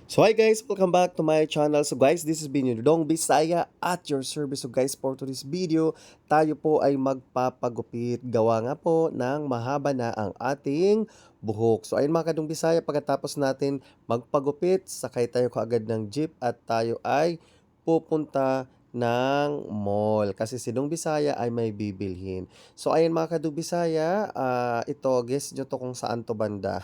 So hi guys, welcome back to my channel. So guys, this is Dong Bisaya at your service. So guys, for today's video, tayo po ay magpapagupit. Gawa nga po ng mahaba na ang ating buhok. So ayun mga kadong Bisaya, pagkatapos natin magpagupit, sakay tayo kaagad ng jeep at tayo ay pupunta ng mall kasi si Dong Bisaya ay may bibilhin. So ayun mga kadong Bisaya, ito guess nyo to kung saan to banda.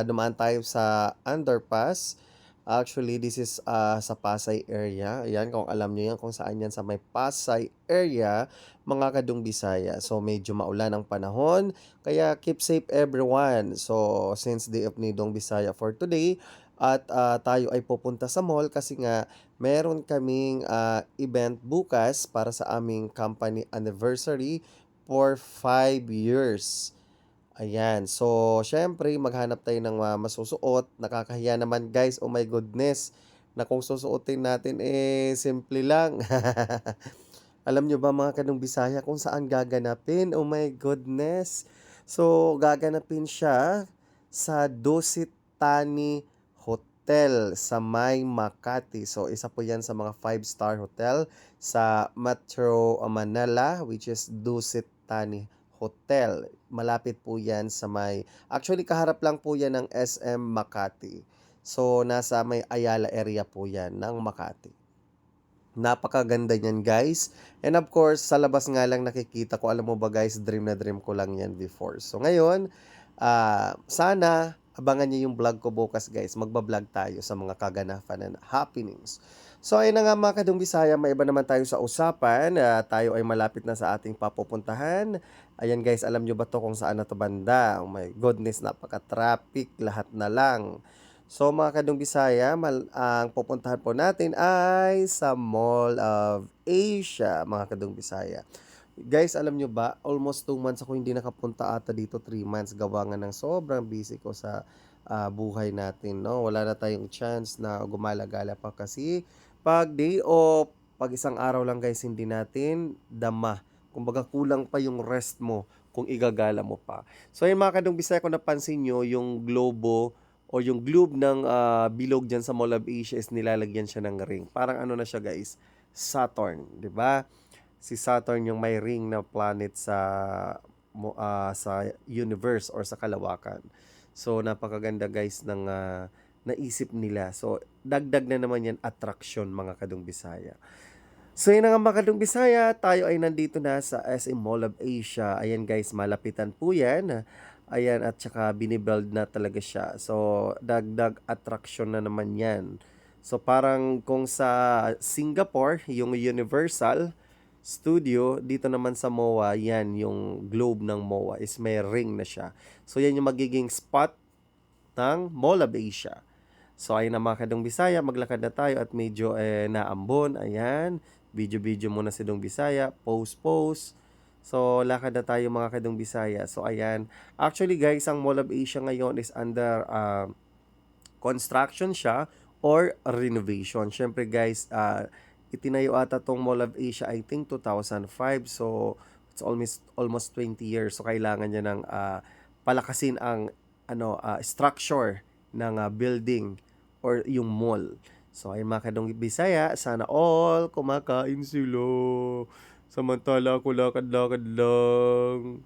Dumaan tayo sa underpass. Actually, this is sa Pasay area. Ayan, kung alam nyo yan kung saan yan sa may Pasay area, mga kadung Bisaya. So, medyo maulan ang panahon. Kaya, keep safe everyone. So, since day of Nidong Bisaya for today, at tayo ay pupunta sa mall kasi nga meron kaming event bukas para sa aming company anniversary for 5 years. Ayan. So, syempre, maghanap tayo ng masusuot. Nakakahiya naman, guys. Oh my goodness. Na kung susuotin natin, simple lang. Alam nyo ba, mga kanong Bisaya, kung saan gaganapin? Oh my goodness. So, gaganapin siya sa Dusit Tani Hotel sa May Makati. So, isa po yan sa mga 5-star hotel sa Metro Manila, which is Dusit Tani Hotel. Malapit po yan sa may, actually kaharap lang po yan ng SM Makati. So, nasa may Ayala area po yan ng Makati. Napakaganda niyan guys. And of course, sa labas nga lang nakikita ko, alam mo ba guys, dream na dream ko lang yan before. So ngayon, sana abangan niyo yung vlog ko bukas guys. Magba-vlog tayo sa mga kaganapan and happenings. So ayun na nga mga kadong Bisaya, may iba naman tayo sa usapan. Tayo ay malapit na sa ating papupuntahan. Ayan guys, alam nyo ba to kung saan na to banda? Oh my goodness, napaka-traffic, lahat na lang. So mga kadong Bisaya, ang pupuntahan po natin ay sa Mall of Asia, mga kadong Bisaya. Guys, alam nyo ba, almost 2 months ako hindi nakapunta ata dito, 3 months. Gawa nga ng sobrang busy ko sa buhay natin, no? Wala na tayong chance na gumala-gala pa kasi pag day off, pag isang araw lang guys, hindi natin dama. Kumbaga kulang pa yung rest mo kung igagala mo pa. So ayun mga kadong Bisaya, kung napansin nyo, yung globo o yung globe ng bilog dyan sa Mall of Asia is nilalagyan siya ng ring. Parang ano na siya guys, Saturn, di ba? Si Saturn yung may ring na planet sa universe or sa kalawakan. So napakaganda guys ng naisip nila. So dagdag na naman yan attraction mga kadong Bisaya. So yun na nga mga kadong Bisaya, tayo ay nandito na sa SM Mall of Asia. Ayan guys, malapitan po yan. Ayan, at saka binibuild na talaga siya. So dagdag attraction na naman yan. So parang kung sa Singapore, yung Universal Studio, dito naman sa MOA, yan yung globe ng MOA is may ring na siya. So yan yung magiging spot ng Mall of Asia. So ayun na mga kadong Bisaya, maglakad na tayo at medyo naambon. Ayan, video-video muna si Dong Bisaya, post. So lakad na tayo mga kadong Bisaya. So ayan, actually guys, ang Mall of Asia ngayon is under construction siya or renovation. Syempre guys, itinayo ata tong Mall of Asia I think 2005. So it's almost 20 years. So kailangan niya ng palakasin ang structure ng building or yung mall. So ayun mga kadong Bisaya, sana all kumakain sila. Samantala ako lakad-lakad lang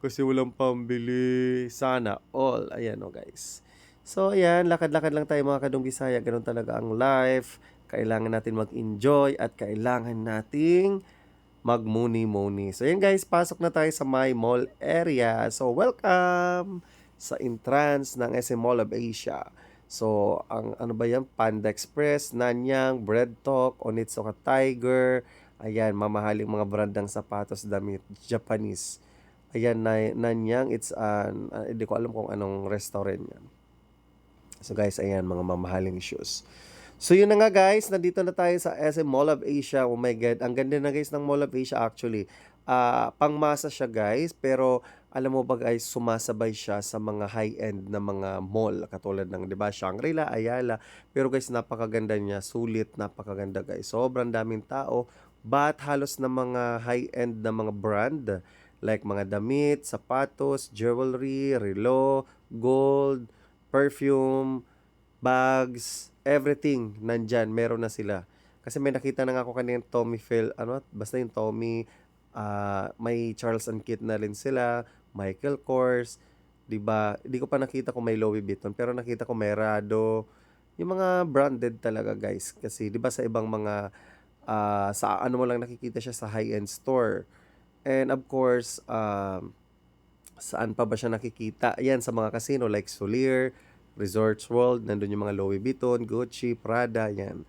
kasi walang pambili. Sana all. Ayan o guys. So ayan, lakad-lakad lang tayo mga kadong Bisaya. Ganun talaga ang life. Kailangan natin mag-enjoy at kailangan nating magmuni-muni. So ayan guys, pasok na tayo sa my mall area. So welcome sa entrance ng SM Mall of Asia. So, ang ano ba yan? Panda Express, Nanyang, Bread Talk, Onitsuka Tiger. Ayan, mamahaling mga brand ng sapatos, damit, Japanese. Ayan, Nanyang, it's hindi ko alam kung anong restaurant yan. So guys, ayan, mga mamahaling shoes. So yun na nga guys, nandito na tayo sa SM Mall of Asia. Oh my God, ang ganda na guys ng Mall of Asia actually. Pangmasa siya guys, pero alam mo ba guys, sumasabay siya sa mga high-end na mga mall katulad ng 'di ba, Shangri-La, Ayala. Pero guys, napakaganda niya, sulit, napakaganda guys. Sobrang daming tao, but halos na mga high-end na mga brand like mga damit, sapatos, jewelry, relo, gold, perfume, bags, everything nandyan, meron na sila. Kasi may nakita na nga ako kanina Tommy basta yung Tommy, may Charles and Kit na rin sila, Michael Kors, 'di ba? Hindi ko pa nakita kung may Louis Vuitton, pero nakita ko may Rado, yung mga branded talaga guys. Kasi 'di ba sa ibang mga sa ano mo lang nakikita siya sa high-end store. And of course, saan pa ba siya nakikita? Ayan, sa mga casino like Solier, Resorts World, nandun yung mga Louis Vuitton, Gucci, Prada, yan.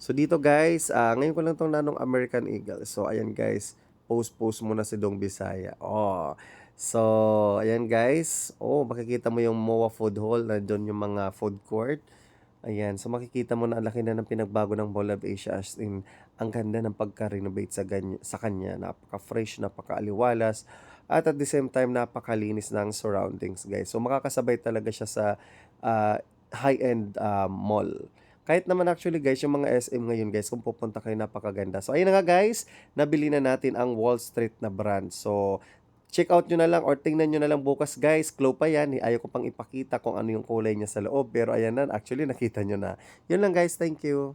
So dito guys, ngayon ko lang tong nanong American Eagle. So ayan guys, post muna si Dong Bisaya. Oh. So, ayan guys. Oh, makikita mo yung MOA Food Hall, nandun yung mga food court. Ayan, so makikita mo na ang laki na ng pinagbago ng Mall of Asia, as in ang ganda ng pagka-renovate sa kanya. Napaka-fresh, napaka-aliwalas, at the same time napakalinis ng surroundings, guys. So makakasabay talaga siya sa ah, high-end mall. Kahit naman actually guys, yung mga SM ngayon guys, kung pupunta kayo, napakaganda. So ayun na nga guys, nabili na natin ang Wall Street na brand. So check out nyo na lang or tingnan nyo na lang bukas guys. Glow pa yan. Ayaw ko pang ipakita kung ano yung kulay niya sa loob. Pero ayan na, actually nakita nyo na. Yun lang guys, thank you.